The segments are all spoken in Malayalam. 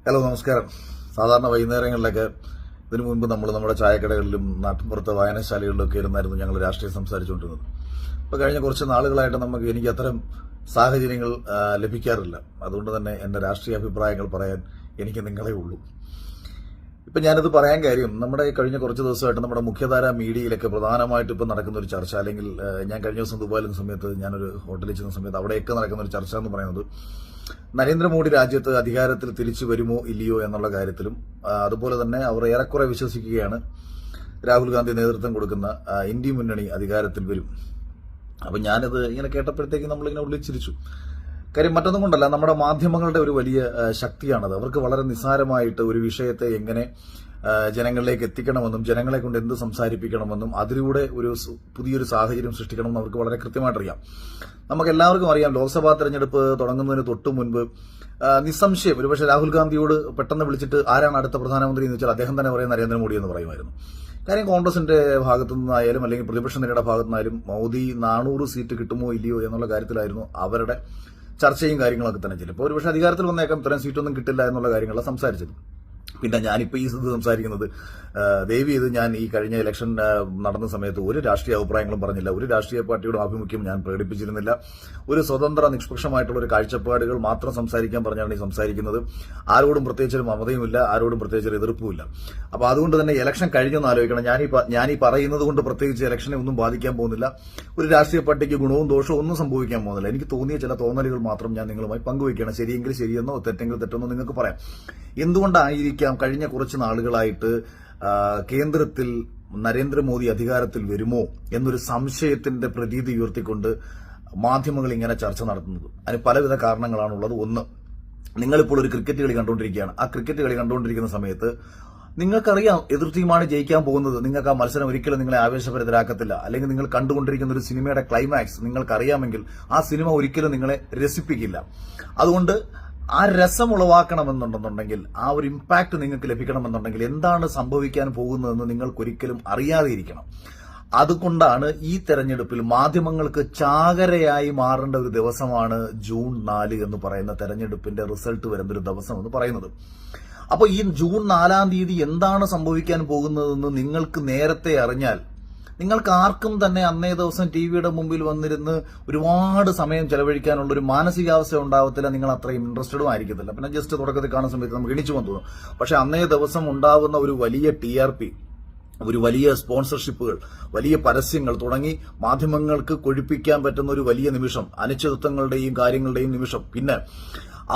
ഹലോ, നമസ്കാരം. സാധാരണ വൈകുന്നേരങ്ങളിലൊക്കെ ഇതിനു മുൻപ് നമ്മൾ നമ്മുടെ ചായക്കടകളിലും നാട്ടിൻപുറത്തെ വായനശാലകളിലൊക്കെ ഇരുന്നായിരുന്നു ഞങ്ങൾ രാഷ്ട്രീയം സംസാരിച്ചുകൊണ്ടിരുന്നത്. ഇപ്പോൾ കഴിഞ്ഞ കുറച്ച് നാളുകളായിട്ട് എനിക്ക് അത്തരം സാഹചര്യങ്ങൾ ലഭിക്കാറില്ല. അതുകൊണ്ട് തന്നെ എൻ്റെ രാഷ്ട്രീയ അഭിപ്രായങ്ങൾ പറയാൻ എനിക്ക് നിങ്ങളെ ഉള്ളൂ. ഇപ്പം ഞാനിത് പറയാൻ കാര്യം, നമ്മുടെ കഴിഞ്ഞ കുറച്ച് ദിവസമായിട്ട് നമ്മുടെ മുഖ്യധാര മീഡിയയിലൊക്കെ പ്രധാനമായിട്ട് ഇപ്പം നടക്കുന്ന ഒരു ചർച്ച, അല്ലെങ്കിൽ ഞാൻ കഴിഞ്ഞ ദിവസം ദുബായിലുന്ന സമയത്ത് ഞാനൊരു ഹോട്ടലിൽ ചെന്ന സമയത്ത് അവിടെയൊക്കെ നടക്കുന്ന ഒരു ചർച്ച എന്ന് പറയുന്നത് നരേന്ദ്രമോദി രാജ്യത്ത് അധികാരത്തിൽ തിരിച്ചു വരുമോ ഇല്ലയോ എന്നുള്ള കാര്യത്തിലും, അതുപോലെ തന്നെ അവർ ഏറെക്കുറെ വിശ്വസിക്കുകയാണ് രാഹുൽ ഗാന്ധി നേതൃത്വം കൊടുക്കുന്ന ഇന്ത്യ മുന്നണി അധികാരത്തിൽ വരും. അപ്പം ഞാനിത് ഇങ്ങനെ കേട്ടപ്പോഴത്തേക്ക് നമ്മളിങ്ങനെ ഉള്ളിച്ചിരിച്ചു. കാര്യം മറ്റൊന്നും കൊണ്ടല്ല, നമ്മുടെ മാധ്യമങ്ങളുടെ ഒരു വലിയ ശക്തിയാണത്. അവർക്ക് വളരെ നിസ്സാരമായിട്ട് ഒരു വിഷയത്തെ എങ്ങനെ ജനങ്ങളിലേക്ക് എത്തിക്കണമെന്നും ജനങ്ങളെ കൊണ്ട് എന്ത് സംസാരിപ്പിക്കണമെന്നും അതിലൂടെ ഒരു പുതിയൊരു സാഹചര്യം സൃഷ്ടിക്കണമെന്ന് അവർക്ക് വളരെ കൃത്യമായിട്ടറിയാം. നമുക്ക് എല്ലാവർക്കും അറിയാം, ലോക്സഭാ തെരഞ്ഞെടുപ്പ് തുടങ്ങുന്നതിന് തൊട്ടു മുൻപ് നിസ്സംശയം ഒരുപക്ഷെ രാഹുൽ ഗാന്ധിയോട് പെട്ടെന്ന് വിളിച്ചിട്ട് ആരാണ് അടുത്ത പ്രധാനമന്ത്രി എന്ന് വെച്ചാൽ അദ്ദേഹം തന്നെ പറയും നരേന്ദ്രമോദി എന്ന് പറയുമായിരുന്നു. കാര്യം കോൺഗ്രസിന്റെ ഭാഗത്തു നിന്നായാലും അല്ലെങ്കിൽ പ്രതിപക്ഷ നിരയുടെ ഭാഗത്തു നിന്നായാലും മോദി 400 സീറ്റ് കിട്ടുമോ ഇല്ലയോ എന്നുള്ള കാര്യത്തിലായിരുന്നു അവരുടെ ചർച്ചയും കാര്യങ്ങളൊക്കെ തന്നെ ചിലപ്പോൾ ഒരുപക്ഷെ അധികാരത്തിൽ വന്നേക്കാം ഇത്തരം സീറ്റൊന്നും കിട്ടില്ല എന്നുള്ള കാര്യങ്ങളാണ് സംസാരിച്ചത്. പിന്നെ ഞാനിപ്പോൾ ഈ സംസാരിക്കുന്നത് ദേവി ഇത് ഞാൻ ഈ കഴിഞ്ഞ ഇലക്ഷൻ നടന്ന സമയത്ത് ഒരു രാഷ്ട്രീയ അഭിപ്രായങ്ങളും പറഞ്ഞില്ല, ഒരു രാഷ്ട്രീയ പാർട്ടിയുടെ ആഭിമുഖ്യം ഞാൻ പ്രകടിപ്പിച്ചിരുന്നില്ല, ഒരു സ്വതന്ത്ര നിഷ്പക്ഷമായിട്ടുള്ള ഒരു കാഴ്ചപ്പാടുകൾ മാത്രം സംസാരിക്കാൻ പറഞ്ഞാണ് ഈ സംസാരിക്കുന്നത്. ആരോടും പ്രത്യേകിച്ചൊരു മമതയുമില്ല, ആരോടും പ്രത്യേകിച്ചൊരു എതിർപ്പുമില്ല. അപ്പോൾ അതുകൊണ്ട് തന്നെ ഇലക്ഷൻ കഴിഞ്ഞൊന്ന് ആലോചിക്കണം. ഞാനീ പറയുന്നത് കൊണ്ട് പ്രത്യേകിച്ച് ഇലക്ഷനെ ഒന്നും ബാധിക്കാൻ പോകുന്നില്ല, ഒരു രാഷ്ട്രീയ പാർട്ടിക്ക് ഗുണവും ദോഷവും ഒന്നും സംഭവിക്കാൻ പോകുന്നില്ല. എനിക്ക് തോന്നിയ ചില തോന്നലുകൾ മാത്രം ഞാൻ നിങ്ങളുമായി പങ്കുവയ്ക്കുകയാണ്. ശരിയെങ്കിൽ ശരിയെന്നോ തെറ്റെങ്കിൽ തെറ്റെന്നോ നിങ്ങൾക്ക് പറയാം. എന്തുകൊണ്ടായിരിക്കാം കഴിഞ്ഞ കുറച്ച് നാളുകളായിട്ട് കേന്ദ്രത്തിൽ നരേന്ദ്രമോദി അധികാരത്തിൽ വരുമോ എന്നൊരു സംശയത്തിന്റെ പ്രതീതി ഉയർത്തിക്കൊണ്ട് മാധ്യമങ്ങൾ ഇങ്ങനെ ചർച്ച നടത്തുന്നത്? അതിന് പലവിധ കാരണങ്ങളാണുള്ളത്. ഒന്ന്, നിങ്ങളിപ്പോൾ ഒരു ക്രിക്കറ്റ് കളി കണ്ടുകൊണ്ടിരിക്കുകയാണ്. ആ ക്രിക്കറ്റ് കളി കണ്ടുകൊണ്ടിരിക്കുന്ന സമയത്ത് നിങ്ങൾക്കറിയാം എതിർ ടീമാണ് ജയിക്കാൻ പോകുന്നത്. നിങ്ങൾക്ക് ആ മത്സരം ഒരിക്കലും നിങ്ങളെ ആവേശഭരിതരാക്കത്തില്ല. അല്ലെങ്കിൽ നിങ്ങൾ കണ്ടുകൊണ്ടിരിക്കുന്ന ഒരു സിനിമയുടെ ക്ലൈമാക്സ് നിങ്ങൾക്കറിയാമെങ്കിൽ ആ സിനിമ ഒരിക്കലും നിങ്ങളെ രസിപ്പിക്കില്ല. അതുകൊണ്ട് ആ രസം ഉളവാക്കണമെന്നുണ്ടെന്നുണ്ടെങ്കിൽ, ആ ഒരു ഇമ്പാക്ട് നിങ്ങൾക്ക് ലഭിക്കണമെന്നുണ്ടെങ്കിൽ എന്താണ് സംഭവിക്കാൻ പോകുന്നതെന്ന് നിങ്ങൾക്കൊരിക്കലും അറിയാതെ ഇരിക്കണം. അതുകൊണ്ടാണ് ഈ തെരഞ്ഞെടുപ്പിൽ മാധ്യമങ്ങൾക്ക് ചാകരയായി മാറേണ്ട ഒരു ദിവസമാണ് ജൂൺ 4 എന്ന് പറയുന്ന തെരഞ്ഞെടുപ്പിന്റെ റിസൾട്ട് വരുന്ന ഒരു ദിവസം എന്ന് പറയുന്നത്. അപ്പോൾ ഈ ജൂൺ 4-ാം തീയതി എന്താണ് സംഭവിക്കാൻ പോകുന്നതെന്ന് നിങ്ങൾക്ക് നേരത്തെ അറിഞ്ഞാൽ നിങ്ങൾക്ക് ആർക്കും തന്നെ അന്നേ ദിവസം ടിവിയുടെ മുമ്പിൽ വന്നിരുന്ന് ഒരുപാട് സമയം ചെലവഴിക്കാനുള്ള ഒരു മാനസികാവസ്ഥ ഉണ്ടാവത്തില്ല. നിങ്ങൾ അത്രയും ഇൻട്രസ്റ്റഡും ആയിരിക്കത്തില്ല. പിന്നെ ജസ്റ്റ് തുടക്കത്തിൽ കാണുന്ന സമയത്ത് നമുക്ക് എണിച്ചു വന്നു തോന്നും. പക്ഷെ അന്നേ ദിവസം ഉണ്ടാവുന്ന ഒരു വലിയ TRP, ഒരു വലിയ സ്പോൺസർഷിപ്പുകൾ, വലിയ പരസ്യങ്ങൾ തുടങ്ങി മാധ്യമങ്ങൾക്ക് കൊഴിപ്പിക്കാൻ പറ്റുന്ന ഒരു വലിയ നിമിഷം, അനിശ്ചിതത്വങ്ങളുടെയും കാര്യങ്ങളുടെയും നിമിഷം. പിന്നെ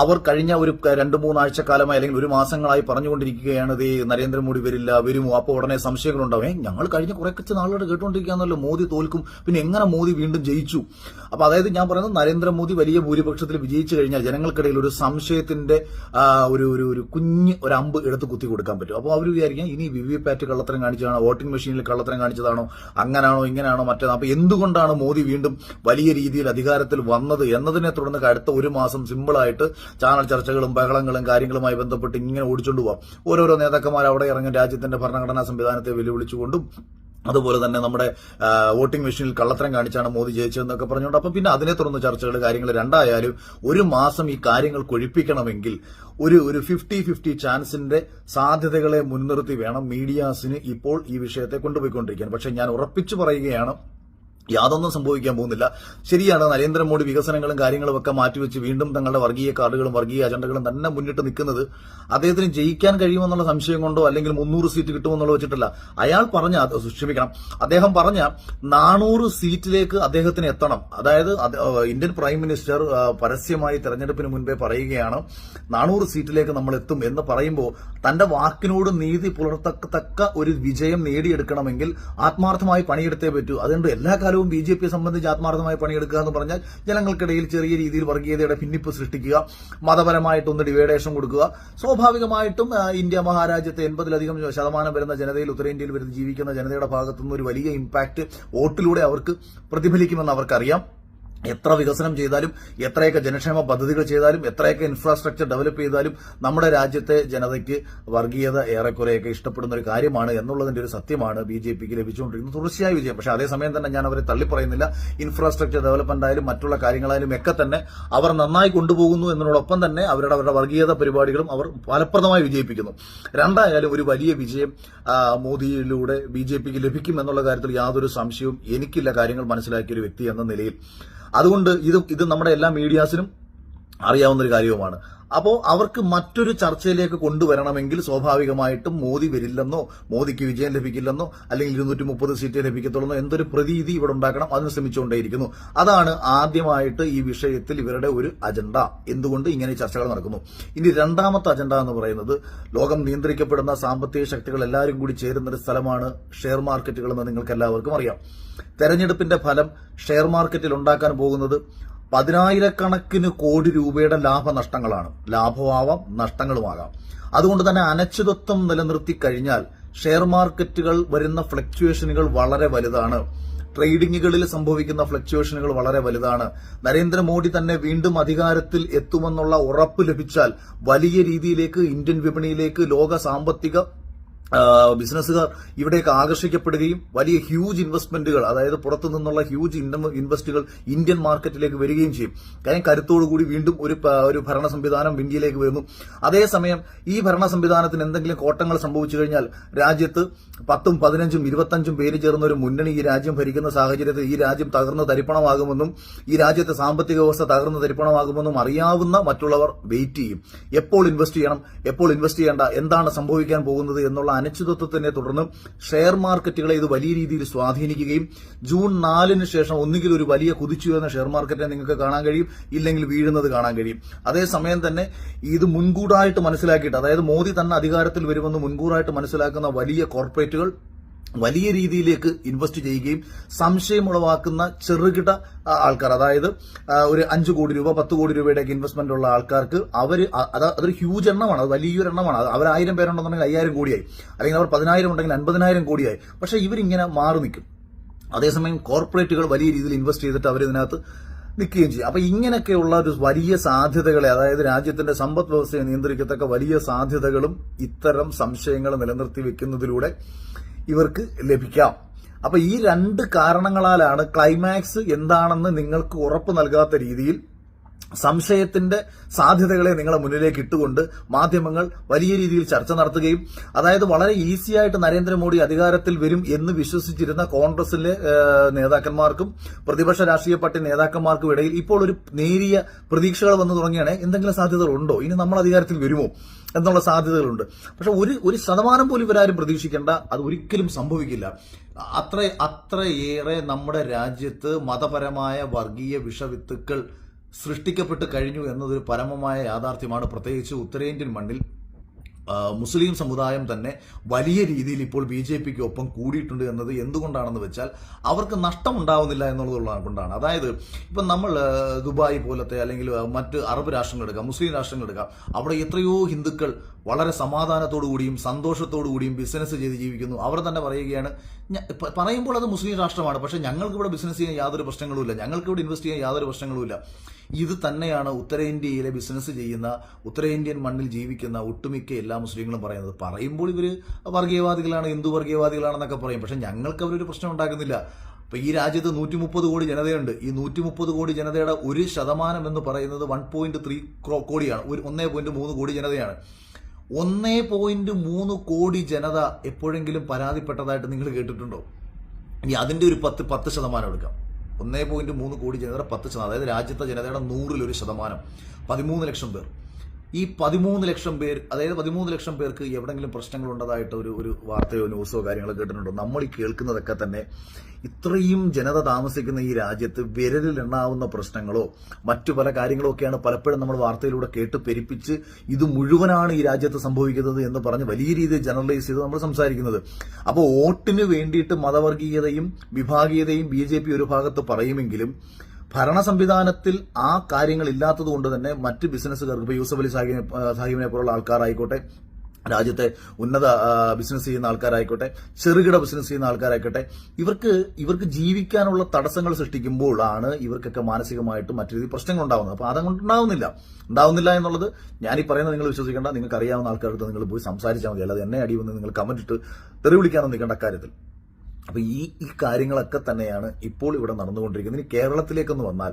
അവർ കഴിഞ്ഞ ഒരു 2-3 ആഴ്ചക്കാലമായി അല്ലെങ്കിൽ ഒരു മാസങ്ങളായി പറഞ്ഞുകൊണ്ടിരിക്കുകയാണ് നരേന്ദ്രമോദി വരുമോ. അപ്പോൾ ഉടനെ സംശയങ്ങളുണ്ടാവും. ഞങ്ങൾ കഴിഞ്ഞ കുറച്ച് നാളുകൾ കേട്ടുകൊണ്ടിരിക്കുകയാണല്ലോ മോദി തോൽക്കും, പിന്നെ എങ്ങനെ മോദി വീണ്ടും ജയിച്ചു. അപ്പൊ അതായത് ഞാൻ പറയുന്നത് നരേന്ദ്രമോദി വലിയ ഭൂരിപക്ഷത്തിൽ വിജയിച്ചു കഴിഞ്ഞാൽ ജനങ്ങൾക്കിടയിൽ ഒരു സംശയത്തിന്റെ ഒരു കുഞ്ഞ് ഒരു അമ്പ് എടുത്ത് കുത്തി കൊടുക്കാൻ പറ്റും. അപ്പോൾ അവർ വിചാരിക്കാം ഇനി VVPAT കള്ളത്തരം കാണിച്ചതാണോ, വോട്ടിംഗ് മെഷീനിൽ കള്ളത്തരം കാണിച്ചതാണോ, അങ്ങനാണോ ഇങ്ങനെയാണോ മറ്റേതാണോ. അപ്പൊ എന്തുകൊണ്ടാണ് മോദി വീണ്ടും വലിയ രീതിയിൽ അധികാരത്തിൽ വന്നത് എന്നതിനെ തുടർന്ന് അടുത്ത ഒരു മാസം സിമ്പിളായിട്ട് ചാനൽ ചർച്ചകളും ബഹളങ്ങളും കാര്യങ്ങളുമായി ബന്ധപ്പെട്ട് ഇങ്ങനെ ഓടിച്ചുകൊണ്ട് പോവാം. ഓരോരോ നേതാക്കന്മാർ അവിടെ ഇറങ്ങും, രാജ്യത്തിന്റെ ഭരണഘടനാ സംവിധാനത്തെ വെല്ലുവിളിച്ചുകൊണ്ടും അതുപോലെ തന്നെ നമ്മുടെ വോട്ടിംഗ് മെഷീനിൽ കള്ളത്തരം കാണിച്ചാണ് മോദി ജയിച്ചതെന്നൊക്കെ പറഞ്ഞുകൊണ്ട് അപ്പം പിന്നെ അതിനെ തുടർന്ന് ചർച്ചകൾ കാര്യങ്ങൾ രണ്ടായാലും ഒരു മാസം ഈ കാര്യങ്ങൾ കൊഴിപ്പിക്കണമെങ്കിൽ ഒരു 50-50 ചാൻസിന്റെ സാധ്യതകളെ മുൻനിർത്തി വേണം മീഡിയാസിന് ഇപ്പോൾ ഈ വിഷയത്തെ കൊണ്ടുപോയിക്കൊണ്ടിരിക്കാൻ. പക്ഷെ ഞാൻ ഉറപ്പിച്ചു പറയുകയാണ്, യാതൊന്നും സംഭവിക്കാൻ പോകുന്നില്ല. ശരിയാണ്, നരേന്ദ്രമോദി വികസനങ്ങളും കാര്യങ്ങളും ഒക്കെ മാറ്റിവെച്ച് വീണ്ടും തങ്ങളുടെ വർഗീയ കാർഡുകളും വർഗീയ അജണ്ടകളും തന്നെ മുന്നിട്ട് നിൽക്കുന്നത് അദ്ദേഹത്തിന് ജയിക്കാൻ കഴിയുമെന്നുള്ള സംശയം കൊണ്ടോ അല്ലെങ്കിൽ 300 സീറ്റ് കിട്ടുമെന്നുള്ള വെച്ചിട്ടല്ല. അദ്ദേഹം പറഞ്ഞ 400 സീറ്റിലേക്ക് അദ്ദേഹത്തിന് എത്തണം. അതായത് ഇന്ത്യൻ പ്രൈം മിനിസ്റ്റർ പരസ്യമായി തെരഞ്ഞെടുപ്പിന് മുൻപേ പറയുകയാണ് 400 സീറ്റിലേക്ക് നമ്മൾ എത്തും എന്ന് പറയുമ്പോൾ തന്റെ വാക്കിനോട് നീതി പുലർത്തക്ക ഒരു വിജയം നേടിയെടുക്കണമെങ്കിൽ ആത്മാർത്ഥമായി പണിയെടുത്തേ പറ്റൂ. അതുകൊണ്ട് എല്ലാ കാലവും BJP സംബന്ധിച്ച് ആത്മാർത്ഥമായി പണിയെടുക്കുക എന്ന് പറഞ്ഞാൽ ജനങ്ങൾക്കിടയിൽ ചെറിയ രീതിയിൽ വർഗീയതയുടെ ഭിന്നിപ്പ് സൃഷ്ടിക്കുക, മതപരമായിട്ടൊന്ന് ഡിവൈഡേഷൻ കൊടുക്കുക. സ്വാഭാവികമായിട്ടും ഇന്ത്യ മഹാരാജ്യത്തെ 80-ലധികം ശതമാനം വരുന്ന ജനതയിൽ, ഉത്തരേന്ത്യയിൽ വരുന്ന ജീവിക്കുന്ന ജനതയുടെ ഭാഗത്തുനിന്ന് ഒരു വലിയ ഇമ്പാക്ട് വോട്ടിലൂടെ അവർക്ക് പ്രതിഫലിക്കുമെന്ന് അവർക്കറിയാം. എത്ര വികസനം ചെയ്താലും, എത്രയൊക്കെ ജനക്ഷേമ പദ്ധതികൾ ചെയ്താലും, എത്രയൊക്കെ ഇൻഫ്രാസ്ട്രക്ചർ ഡെവലപ്പ് ചെയ്താലും നമ്മുടെ രാജ്യത്തെ ജനതയ്ക്ക് വർഗീയത ഏറെക്കുറെയൊക്കെ ഇഷ്ടപ്പെടുന്ന ഒരു കാര്യമാണ് എന്നുള്ളതിന്റെ ഒരു സത്യമാണ് ബിജെപിക്ക് ലഭിച്ചുകൊണ്ടിരിക്കുന്നത് തുടർച്ചയായ വിജയം. പക്ഷേ അതേസമയം തന്നെ ഞാൻ അവരെ തള്ളിപ്പറയുന്നില്ല. ഇൻഫ്രാസ്ട്രക്ചർ ഡെവലപ്മെന്റ് ആയാലും മറ്റുള്ള കാര്യങ്ങളായാലും ഒക്കെ തന്നെ അവർ നന്നായി കൊണ്ടുപോകുന്നു എന്നതിനോടൊപ്പം തന്നെ അവരുടെ വർഗീയത പരിപാടികളും അവർ ഫലപ്രദമായി വിജയിപ്പിക്കുന്നു. രണ്ടായാലും ഒരു വലിയ വിജയം മോദിയിലൂടെ ബിജെപിക്ക് ലഭിക്കും എന്നുള്ള കാര്യത്തിൽ യാതൊരു സംശയവും എനിക്കില്ല, കാര്യങ്ങൾ മനസ്സിലാക്കിയ ഒരു വ്യക്തി എന്ന നിലയിൽ. അതുകൊണ്ട് ഇത് നമ്മുടെ എല്ലാ മീഡിയാസിനും അറിയാവുന്ന ഒരു കാര്യവുമാണ്. അപ്പോൾ അവർക്ക് മറ്റൊരു ചർച്ചയിലേക്ക് കൊണ്ടുവരണമെങ്കിൽ സ്വാഭാവികമായിട്ടും മോദി വരില്ലെന്നോ, മോദിക്ക് വിജയം ലഭിക്കില്ലെന്നോ, അല്ലെങ്കിൽ 230 സീറ്റ് ലഭിക്കത്തുള്ളൂ എന്തൊരു പ്രതീതി ഇവിടെ ഉണ്ടാക്കണം. അതിന് ശ്രമിച്ചുകൊണ്ടേയിരിക്കുന്നു. അതാണ് ആദ്യമായിട്ട് ഈ വിഷയത്തിൽ ഇവരുടെ ഒരു അജണ്ട. എന്തുകൊണ്ട് ഇങ്ങനെ ചർച്ചകൾ നടക്കുന്നു. ഇനി രണ്ടാമത്തെ അജണ്ട എന്ന് പറയുന്നത്, ലോകം നിയന്ത്രിക്കപ്പെടുന്ന സാമ്പത്തിക ശക്തികൾ എല്ലാവരും കൂടി ചേരുന്ന ഒരു സ്ഥലമാണ് ഷെയർ മാർക്കറ്റുകൾ എന്ന് നിങ്ങൾക്ക് എല്ലാവർക്കും അറിയാം. തെരഞ്ഞെടുപ്പിന്റെ ഫലം ഷെയർ മാർക്കറ്റിൽ ഉണ്ടാക്കാൻ പോകുന്നത് 10,000-കണക്കിന് കോടി രൂപയുടെ ലാഭനഷ്ടങ്ങളാണ്. ലാഭമാവാം, നഷ്ടങ്ങളുമാകാം. അതുകൊണ്ട് തന്നെ അനിശ്ചിതത്വം നിലനിർത്തി കഴിഞ്ഞാൽ ഷെയർ മാർക്കറ്റുകൾ വരുന്ന ഫ്ലക്ച്വേഷനുകൾ വളരെ വലുതാണ്. ട്രേഡിങ്ങുകളിൽ സംഭവിക്കുന്ന ഫ്ലക്ച്വേഷനുകൾ വളരെ വലുതാണ്. നരേന്ദ്രമോദി തന്നെ വീണ്ടും അധികാരത്തിൽ എത്തുമെന്നുള്ള ഉറപ്പ് ലഭിച്ചാൽ വലിയ രീതിയിലേക്ക് ഇന്ത്യൻ വിപണിയിലേക്ക് ലോക സാമ്പത്തിക ബിസിനസ്സുകാർ ഇവിടേക്ക് ആകർഷിക്കപ്പെടുകയും വലിയ ഹ്യൂജ് ഇൻവെസ്റ്റ്മെന്റുകൾ, അതായത് പുറത്തു നിന്നുള്ള ഹ്യൂജ് ഇൻവെസ്റ്റുകൾ ഇന്ത്യൻ മാർക്കറ്റിലേക്ക് വരികയും ചെയ്യും. കാര്യം കരുത്തോടുകൂടി വീണ്ടും ഒരു ഭരണ സംവിധാനം ഇന്ത്യയിലേക്ക് വരുന്നു. അതേസമയം ഈ ഭരണ സംവിധാനത്തിന് എന്തെങ്കിലും കോട്ടങ്ങൾ സംഭവിച്ചു കഴിഞ്ഞാൽ രാജ്യത്ത് 10, 15, 25 പേര് ചേർന്ന ഒരു മുന്നണി ഈ രാജ്യം ഭരിക്കുന്ന സാഹചര്യത്തിൽ ഈ രാജ്യം തകർന്ന് തരിപ്പണമാകുമെന്നും ഈ രാജ്യത്തെ സാമ്പത്തിക വ്യവസ്ഥ തകർന്ന് തരിപ്പണമാകുമെന്നും അറിയാവുന്ന മറ്റുള്ളവർ വെയിറ്റ് ചെയ്യും. എപ്പോൾ ഇൻവെസ്റ്റ് ചെയ്യണം, എപ്പോൾ ഇൻവെസ്റ്റ് ചെയ്യേണ്ട, എന്താണ് സംഭവിക്കാൻ പോകുന്നത് എന്നുള്ള അനിശ്ചിതത്വത്തിനെ തുടർന്ന് ഷെയർ മാർക്കറ്റുകളെ ഇത് വലിയ രീതിയിൽ സ്വാധീനിക്കുകയും ജൂൺ 4-ന് ശേഷം ഒന്നുകിൽ ഒരു വലിയ കുതിച്ചുയർന്ന ഷെയർ മാർക്കറ്റിനെ നിങ്ങൾക്ക് കാണാൻ കഴിയും, ഇല്ലെങ്കിൽ വീഴുന്നത് കാണാൻ കഴിയും. അതേസമയം തന്നെ ഇത് മുൻകൂറായിട്ട് മനസ്സിലാക്കിയിട്ട്, അതായത് മോദി തന്നെ അധികാരത്തിൽ വരുമെന്ന് മുൻകൂറായിട്ട് മനസ്സിലാക്കുന്ന വലിയ കോർപ്പറേറ്റുകൾ വലിയ രീതിയിലേക്ക് ഇൻവെസ്റ്റ് ചെയ്യുകയും സംശയമുളവാക്കുന്ന ചെറുകിട ആൾക്കാർ, അതായത് ഒരു 5 കോടി രൂപ 10 കോടി രൂപയുടെയൊക്കെ ഇൻവെസ്റ്റ്മെന്റ് ഉള്ള ആൾക്കാർക്ക് അതൊരു ഹ്യൂജ് എണ്ണമാണ്, അത് വലിയൊരു എണ്ണമാണ്. അവർ 1000 പേരുണ്ടെന്നുണ്ടെങ്കിൽ 5000 കോടിയായി, അല്ലെങ്കിൽ അവർ 10,000 ഉണ്ടെങ്കിൽ 50,000 കോടിയായി. പക്ഷേ ഇവരിങ്ങനെ മാറി നിൽക്കും. അതേസമയം കോർപ്പറേറ്റുകൾ വലിയ രീതിയിൽ ഇൻവെസ്റ്റ് ചെയ്തിട്ട് അവരിതിനകത്ത് നിൽക്കുകയും ചെയ്യും. അപ്പൊ ഇങ്ങനെയൊക്കെയുള്ള ഒരു വലിയ സാധ്യതകളെ, അതായത് രാജ്യത്തിന്റെ സമ്പദ് വ്യവസ്ഥയെ നിയന്ത്രിക്കത്തക്ക വലിയ സാധ്യതകളും ഇത്തരം സംശയങ്ങൾ നിലനിർത്തി വെക്കുന്നതിലൂടെ ഇവർക്ക് ലഭിക്കാം. അപ്പൊ ഈ 2 കാരണങ്ങളാലാണ് ക്ലൈമാക്സ് എന്താണെന്ന് നിങ്ങൾക്ക് ഉറപ്പ് നൽകാത്ത രീതിയിൽ സംശയത്തിന്റെ സാധ്യതകളെ നിങ്ങളെ മുന്നിലേക്ക് ഇട്ടുകൊണ്ട് മാധ്യമങ്ങൾ വലിയ രീതിയിൽ ചർച്ച നടത്തുകയും, അതായത് വളരെ ഈസിയായിട്ട് നരേന്ദ്രമോദി അധികാരത്തിൽ വരും എന്ന് വിശ്വസിച്ചിരുന്ന കോൺഗ്രസിലെ നേതാക്കന്മാർക്കും പ്രതിപക്ഷ രാഷ്ട്രീയ പാർട്ടി നേതാക്കന്മാർക്കും ഇടയിൽ ഇപ്പോൾ ഒരു നേരിയ പ്രതീക്ഷകൾ വന്നു തുടങ്ങിയാണ്. എന്തെങ്കിലും സാധ്യതകളുണ്ടോ, ഇനി നമ്മൾ അധികാരത്തിൽ വരുമോ എന്നുള്ള സാധ്യതകളുണ്ട്. പക്ഷെ ഒരു ശതമാനം പോലും ഇവരാരും പ്രതീക്ഷിക്കേണ്ട, അത് ഒരിക്കലും സംഭവിക്കില്ല. അത്രയേറെ നമ്മുടെ രാജ്യത്ത് മതപരമായ വർഗീയ വിഷവിത്തുക്കൾ സൃഷ്ടിക്കപ്പെട്ട് കഴിഞ്ഞു എന്നതൊരു പരമമായ യാഥാർത്ഥ്യമാണ്. പ്രത്യേകിച്ച് ഉത്തരേന്ത്യൻ മണ്ണിൽ മുസ്ലിം സമുദായം തന്നെ വലിയ രീതിയിൽ ഇപ്പോൾ ബിജെപിക്ക് ഒപ്പം കൂടിയിട്ടുണ്ട് എന്നത് എന്തുകൊണ്ടാണെന്ന് വെച്ചാൽ അവർക്ക് നഷ്ടമുണ്ടാവുന്നില്ല എന്നുള്ളത് കൊണ്ടാണ്. അതായത് ഇപ്പം നമ്മൾ ദുബായ് പോലത്തെ അല്ലെങ്കിൽ മറ്റ് അറബ് രാഷ്ട്രങ്ങൾ എടുക്കാം, മുസ്ലിം രാഷ്ട്രങ്ങൾ എടുക്കാം, അവിടെ എത്രയോ ഹിന്ദുക്കൾ വളരെ സമാധാനത്തോടു കൂടിയും സന്തോഷത്തോടു കൂടിയും ബിസിനസ് ചെയ്ത് ജീവിക്കുന്നു. അവർ തന്നെ പറയുകയാണ്, പറയുമ്പോൾ അത് മുസ്ലിം രാഷ്ട്രമാണ്, പക്ഷെ ഞങ്ങൾക്ക് ഇവിടെ ബിസിനസ് ചെയ്യാൻ യാതൊരു പ്രശ്നങ്ങളുമില്ല, ഞങ്ങൾക്ക് ഇവിടെ ഇൻവെസ്റ്റ് ചെയ്യാൻ യാതൊരു പ്രശ്നങ്ങളുമില്ല. ഇത് തന്നെയാണ് ഉത്തരേന്ത്യയിലെ ബിസിനസ് ചെയ്യുന്ന, ഉത്തരേന്ത്യൻ മണ്ണിൽ ജീവിക്കുന്ന ഒട്ടുമിക്ക എല്ലാ മുസ്ലിങ്ങളും പറയുന്നത്. പറയുമ്പോൾ ഇവർ വർഗീയവാദികളാണ്, ഹിന്ദു വർഗീയവാദികളാണെന്നൊക്കെ പറയും, പക്ഷെ ഞങ്ങൾക്ക് അവരൊരു പ്രശ്നം ഉണ്ടാക്കുന്നില്ല. അപ്പൊ ഈ രാജ്യത്ത് 130 കോടി ജനതയുണ്ട്. ഈ 130 കോടി ജനതയുടെ 1% എന്ന് പറയുന്നത് 1.3 കോടിയാണ്, 1.3 കോടി ജനതയാണ്. 1.3 കോടി ജനത എപ്പോഴെങ്കിലും പരാതിപ്പെട്ടതായിട്ട് നിങ്ങൾ കേട്ടിട്ടുണ്ടോ? ഇനി അതിന്റെ ഒരു 10% എടുക്കാം. 1.3 കോടി ജനതയുടെ 10%, അതായത് രാജ്യത്തെ ജനതയുടെ 100% 13 ലക്ഷം പേർ. ഈ 13 ലക്ഷം പേർ, അതായത് 13 ലക്ഷം പേർക്ക് എവിടെങ്കിലും പ്രശ്നങ്ങൾ ഉണ്ടതായിട്ട് ഒരു വാർത്തയോ ന്യൂസോ കാര്യങ്ങളോ കേട്ടിട്ടുണ്ടോ? നമ്മൾ ഈ കേൾക്കുന്നതൊക്കെ തന്നെ ഇത്രയും ജനത താമസിക്കുന്ന ഈ രാജ്യത്ത് വിരലിൽ എണ്ണാവുന്ന പ്രശ്നങ്ങളോ മറ്റു പല കാര്യങ്ങളോ ഒക്കെയാണ് പലപ്പോഴും നമ്മൾ വാർത്തയിലൂടെ കേട്ട് പെരുപ്പിച്ച് ഇത് മുഴുവനാണ് ഈ രാജ്യത്ത് സംഭവിക്കുന്നത് എന്ന് പറഞ്ഞ് വലിയ രീതിയിൽ ജനറലൈസ് ചെയ്ത് നമ്മൾ സംസാരിക്കുന്നത്. അപ്പോൾ വോട്ടിന് വേണ്ടിയിട്ട് മതവർഗീയതയും വിഭാഗീയതയും BJP ഒരു ഭാഗത്ത് പറയുമെങ്കിലും ഭരണ സംവിധാനത്തിൽ ആ കാര്യങ്ങൾ ഇല്ലാത്തത് കൊണ്ട് തന്നെ മറ്റ് ബിസിനസ്സുകാർക്ക്, ഇപ്പോൾ യൂസഫ് അലി സാഹിബിനെ പോലുള്ള ആൾക്കാരായിക്കോട്ടെ, രാജ്യത്തെ ഉന്നത ബിസിനസ് ചെയ്യുന്ന ആൾക്കാരായിക്കോട്ടെ, ചെറുകിട ബിസിനസ് ചെയ്യുന്ന ആൾക്കാരായിക്കോട്ടെ, ഇവർക്ക് ജീവിക്കാനുള്ള തടസ്സങ്ങൾ സൃഷ്ടിക്കുമ്പോഴാണ് ഇവർക്കൊക്കെ മാനസികമായിട്ട് മറ്റു രീതിയിൽ പ്രശ്നങ്ങൾ ഉണ്ടാവുന്നത്. അപ്പൊ അതങ്ങോട്ട് ഉണ്ടാവുന്നില്ല എന്നുള്ളത് ഞാൻ ഈ പറയുന്നത് നിങ്ങൾ വിശ്വസിക്കേണ്ട. നിങ്ങൾക്ക് അറിയാവുന്ന ആൾക്കാർക്ക് നിങ്ങൾ പോയി സംസാരിച്ചാൽ മതി, അല്ലാതെ എന്നെ അടിവന്ന് നിങ്ങൾ കമന്റ് ഇട്ട് തെറി വിളിക്കാനൊന്നും നിൽക്കേണ്ട കാര്യത്തിൽ. അപ്പൊ ഈ കാര്യങ്ങളൊക്കെ തന്നെയാണ് ഇപ്പോൾ ഇവിടെ നടന്നുകൊണ്ടിരിക്കുന്നത്. ഇനി കേരളത്തിലേക്കൊന്ന് വന്നാൽ,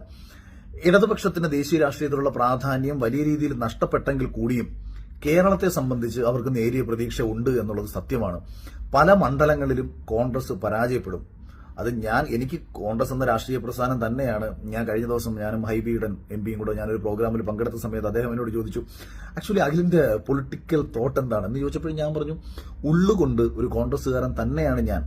ഇടതുപക്ഷത്തിന് ദേശീയ രാഷ്ട്രീയത്തിലുള്ള പ്രാധാന്യം വലിയ രീതിയിൽ നഷ്ടപ്പെട്ടെങ്കിൽ കൂടിയും കേരളത്തെ സംബന്ധിച്ച് അവർക്ക് നേരിയ പ്രതീക്ഷ ഉണ്ട് എന്നുള്ളത് സത്യമാണ്. പല മണ്ഡലങ്ങളിലും കോൺഗ്രസ് പരാജയപ്പെടും. അത് എനിക്ക് കോൺഗ്രസ് എന്ന രാഷ്ട്രീയ പ്രസ്ഥാനം തന്നെയാണ്. ഞാൻ കഴിഞ്ഞ ദിവസം ഞാനും ഹൈബിയുടെ എംപിയും കൂടെ ഞാനൊരു പ്രോഗ്രാമിൽ പങ്കെടുത്ത സമയത്ത് അദ്ദേഹം എന്നോട് ചോദിച്ചു, ആക്ച്വലി അഖിലിന്റെ പൊളിറ്റിക്കൽ തോട്ട് എന്താണ് എന്ന് ചോദിച്ചപ്പോൾ ഞാൻ പറഞ്ഞു, ഉള്ളുകൊണ്ട് ഒരു കോൺഗ്രസ്സുകാരൻ തന്നെയാണ് ഞാൻ.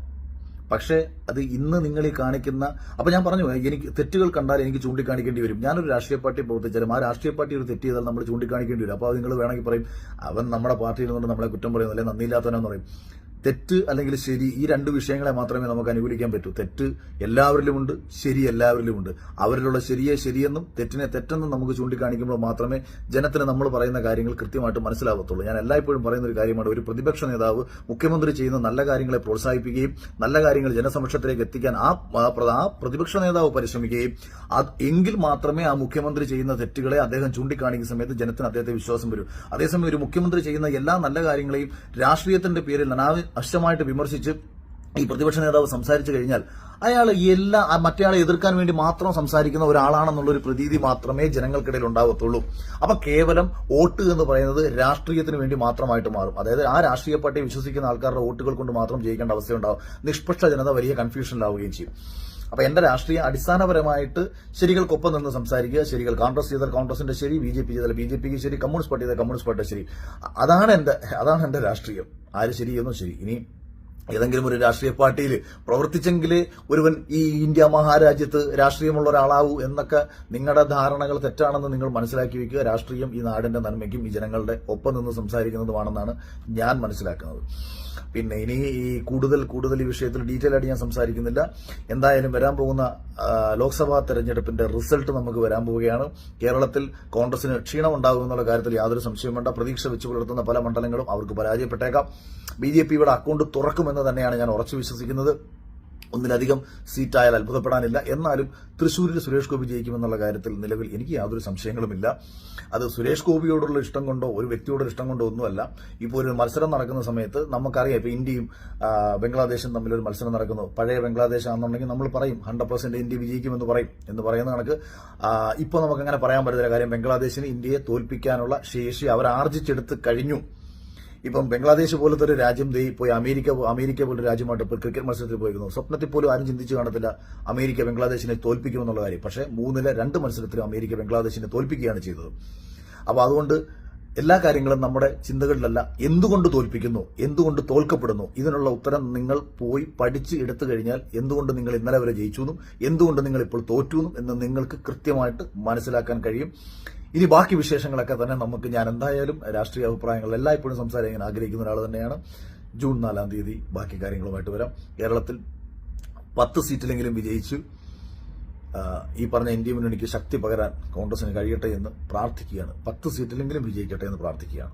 പക്ഷേ അത് ഇന്ന് നിങ്ങൾ ഈ കാണിക്കുന്ന, അപ്പൊ ഞാൻ പറഞ്ഞു, എനിക്ക് തെറ്റുകൾ കണ്ടാൽ എനിക്ക് ചൂണ്ടിക്കാണിക്കേണ്ടി വരും. ഞാനൊരു രാഷ്ട്രീയ പാർട്ടി പ്രവർത്തിച്ചാലും ആ രാഷ്ട്രീയ പാർട്ടി ഒരു തെറ്റ് ചെയ്താൽ നമ്മൾ ചൂണ്ടിക്കാണിക്കേണ്ടി വരും. അപ്പോൾ അത് നിങ്ങൾ വേണമെങ്കിൽ പറയും, അവൻ നമ്മുടെ പാർട്ടിയിൽ നിന്നുകൊണ്ട് നമ്മളെ കുറ്റം പറയുന്നു, അല്ലെങ്കിൽ നന്ദിയില്ലാത്തവനെന്ന് പറയും. തെറ്റ് അല്ലെങ്കിൽ ശരി, ഈ രണ്ട് വിഷയങ്ങളെ മാത്രമേ നമുക്ക് അനുകൂലിക്കാൻ പറ്റൂ. തെറ്റ് എല്ലാവരിലുമുണ്ട്, ശരി എല്ലാവരിലുമുണ്ട്. അവരിലുള്ള ശരിയെ ശരിയെന്നും തെറ്റിനെ തെറ്റെന്നും നമുക്ക് ചൂണ്ടിക്കാണിക്കുമ്പോൾ മാത്രമേ ജനത്തിന് നമ്മൾ പറയുന്ന കാര്യങ്ങൾ കൃത്യമായിട്ട് മനസ്സിലാവത്തുള്ളൂ. ഞാൻ എല്ലായ്പ്പോഴും പറയുന്ന ഒരു കാര്യമാണ്, ഒരു പ്രതിപക്ഷ നേതാവ് മുഖ്യമന്ത്രി ചെയ്യുന്ന നല്ല കാര്യങ്ങളെ പ്രോത്സാഹിപ്പിക്കുകയും നല്ല കാര്യങ്ങൾ ജനസമക്ഷത്തിലേക്ക് എത്തിക്കാൻ ആ പ്രതിപക്ഷ നേതാവ് പരിശ്രമിക്കുകയും എങ്കിൽ മാത്രമേ ആ മുഖ്യമന്ത്രി ചെയ്യുന്ന തെറ്റുകളെ അദ്ദേഹം ചൂണ്ടിക്കാണിക്കുന്ന സമയത്ത് ജനത്തിന് അദ്ദേഹത്തെ വിശ്വാസം വരും. അതേസമയം ഒരു മുഖ്യമന്ത്രി ചെയ്യുന്ന എല്ലാ നല്ല കാര്യങ്ങളെയും രാഷ്ട്രീയത്തിന്റെ പേരിൽ അനാവശ്യമായിട്ട് വിമർശിച്ച് ഈ പ്രതിപക്ഷ നേതാവ് സംസാരിച്ചു കഴിഞ്ഞാൽ അയാൾ മറ്റേയാളെ എതിർക്കാൻ വേണ്ടി മാത്രം സംസാരിക്കുന്ന ഒരാളാണെന്നുള്ളൊരു പ്രതീതി മാത്രമേ ജനങ്ങൾക്കിടയിൽ ഉണ്ടാവത്തുള്ളൂ. അപ്പൊ കേവലം വോട്ട് എന്ന് പറയുന്നത് രാഷ്ട്രീയത്തിന് വേണ്ടി മാത്രമായിട്ട് മാറും. അതായത് ആ രാഷ്ട്രീയ പാർട്ടിയെ വിശ്വസിക്കുന്ന ആൾക്കാരുടെ വോട്ടുകൾ കൊണ്ട് മാത്രം ജയിക്കേണ്ട അവസ്ഥയുണ്ടാവും. നിഷ്പക്ഷ ജനത വലിയ കൺഫ്യൂഷനിലാവുകയും ചെയ്യും. അപ്പൊ എന്റെ രാഷ്ട്രീയ അടിസ്ഥാനപരമായിട്ട് ശരികൾക്കൊപ്പം നിന്ന് സംസാരിക്കുക. ശരികൾ കോൺഗ്രസ് ചെയ്താൽ കോൺഗ്രസിന്റെ ശരി, ബി ജെ പി ചെയ്താൽ ബി ജെ പിക്ക് ശരി, കമ്മ്യൂണിസ്റ്റ് പാർട്ടി ചെയ്താൽ കമ്മ്യൂണിസ്റ്റ് പാർട്ടി ശരി. അതാണ് എന്റെ രാഷ്ട്രീയം. ആര് ശരിയെന്നോ ശരി. ഇനി ഏതെങ്കിലും ഒരു രാഷ്ട്രീയ പാർട്ടിയിൽ പ്രവർത്തിച്ചെങ്കിലേ ഒരുവൻ ഈ ഇന്ത്യ മഹാരാജ്യത്ത് രാഷ്ട്രീയമുള്ള ഒരാളാവൂ എന്നൊക്കെ നിങ്ങളുടെ ധാരണകൾ തെറ്റാണെന്ന് നിങ്ങൾ മനസ്സിലാക്കി വെക്കുക. രാഷ്ട്രീയം ഈ നാടിന്റെ നന്മയ്ക്കും ഈ ജനങ്ങളുടെ ഒപ്പം നിന്ന് സംസാരിക്കുന്നതുമാണെന്നാണ് ഞാൻ മനസ്സിലാക്കുന്നത്. പിന്നെ ഇനി ഈ കൂടുതൽ ഈ വിഷയത്തിൽ ഡീറ്റെയിൽ ആയിട്ട് ഞാൻ സംസാരിക്കുന്നില്ല. എന്തായാലും വരാൻ പോകുന്ന ലോക്സഭാ തെരഞ്ഞെടുപ്പിന്റെ റിസൾട്ട് നമുക്ക് വരാൻ പോവുകയാണ്. കേരളത്തിൽ കോൺഗ്രസിന് ക്ഷീണം ഉണ്ടാകും എന്നുള്ള കാര്യത്തിൽ യാതൊരു സംശയവും വേണ്ട. പ്രതീക്ഷ വെച്ച് പുലർത്തുന്ന പല മണ്ഡലങ്ങളും അവർക്ക് പരാജയപ്പെട്ടേക്കാം. BJP ഇവിടെ അക്കൗണ്ട് തുറക്കുമെന്ന് തന്നെയാണ് ഞാൻ ഉറച്ചു വിശ്വസിക്കുന്നത്. ഒന്നിലധികം സീറ്റായാൽ അത്ഭുതപ്പെടാനില്ല. എന്നാലും തൃശ്ശൂരിൽ സുരേഷ് ഗോപി ജയിക്കുമെന്നുള്ള കാര്യത്തിൽ നിലവിൽ എനിക്ക് യാതൊരു സംശയങ്ങളുമില്ല. അത് സുരേഷ് ഗോപിയോടുള്ള ഇഷ്ടം കൊണ്ടോ ഒരു വ്യക്തിയോടുള്ള ഇഷ്ടം കൊണ്ടോ ഒന്നുമല്ല. ഇപ്പോൾ ഒരു മത്സരം നടക്കുന്ന സമയത്ത് നമുക്കറിയാം, ഇപ്പൊ ഇന്ത്യയും ബംഗ്ലാദേശും തമ്മിലൊരു മത്സരം നടക്കുന്നു. പഴയ ബംഗ്ലാദേശ് ആണെന്നുണ്ടെങ്കിൽ നമ്മൾ പറയും 100% ഇന്ത്യ വിജയിക്കുമെന്ന് എന്ന് പറയുന്ന കണക്ക് ഇപ്പോൾ നമുക്ക് അങ്ങനെ പറയാൻ പറ്റുന്ന കാര്യം, ബംഗ്ലാദേശിന് ഇന്ത്യയെ തോൽപ്പിക്കാനുള്ള ശേഷി അവർ ആർജിച്ചെടുത്ത് കഴിഞ്ഞു. ഇപ്പം ബംഗ്ലാദേശ് പോലത്തെ ഒരു രാജ്യം പോയി അമേരിക്ക പോലൊരു രാജ്യമായിട്ട് ഇപ്പോൾ ക്രിക്കറ്റ് മത്സരത്തിൽ പോയിരുന്നു. സ്വപ്നത്തിൽ പോലും ആരും ചിന്തിച്ചു കാണത്തില്ല അമേരിക്ക ബംഗ്ലാദേശിനെ തോൽപ്പിക്കുമെന്നുള്ള കാര്യം. പക്ഷേ 3-2 മത്സരത്തിലും അമേരിക്ക ബംഗ്ലാദേശിനെ തോൽപ്പിക്കുകയാണ് ചെയ്തത്. അപ്പോൾ അതുകൊണ്ട് എല്ലാ കാര്യങ്ങളും നമ്മുടെ ചിന്തകളിലല്ല, എന്തുകൊണ്ട് തോൽപ്പിക്കുന്നു, എന്തുകൊണ്ട് തോൽക്കപ്പെടുന്നു, ഇതിനുള്ള ഉത്തരം നിങ്ങൾ പോയി പഠിച്ച് എടുത്തു കഴിഞ്ഞാൽ എന്തുകൊണ്ട് നിങ്ങൾ ഇന്നലെ വരെ ജയിച്ചു എന്നും എന്തുകൊണ്ട് നിങ്ങൾ ഇപ്പോൾ തോറ്റു എന്ന് നിങ്ങൾക്ക് കൃത്യമായിട്ട് മനസ്സിലാക്കാൻ കഴിയും. ഇനി ബാക്കി വിശേഷങ്ങളൊക്കെ തന്നെ ഞാൻ എന്തായാലും രാഷ്ട്രീയ അഭിപ്രായങ്ങൾ എല്ലായ്പ്പോഴും സംസാരിക്കാൻ ആഗ്രഹിക്കുന്ന ഒരാൾ തന്നെയാണ്. ജൂൺ 4-ാം തീയതി ബാക്കി കാര്യങ്ങളുമായിട്ട് വരാം. കേരളത്തിൽ 10 സീറ്റിലെങ്കിലും വിജയിച്ച് ഈ പറഞ്ഞ ഇന്ത്യ മുന്നണിക്ക് ശക്തി പകരാൻ കോൺഗ്രസിന് കഴിയട്ടെ എന്ന് പ്രാർത്ഥിക്കുകയാണ്. 10 സീറ്റിലെങ്കിലും വിജയിക്കട്ടെ എന്ന് പ്രാർത്ഥിക്കുകയാണ്.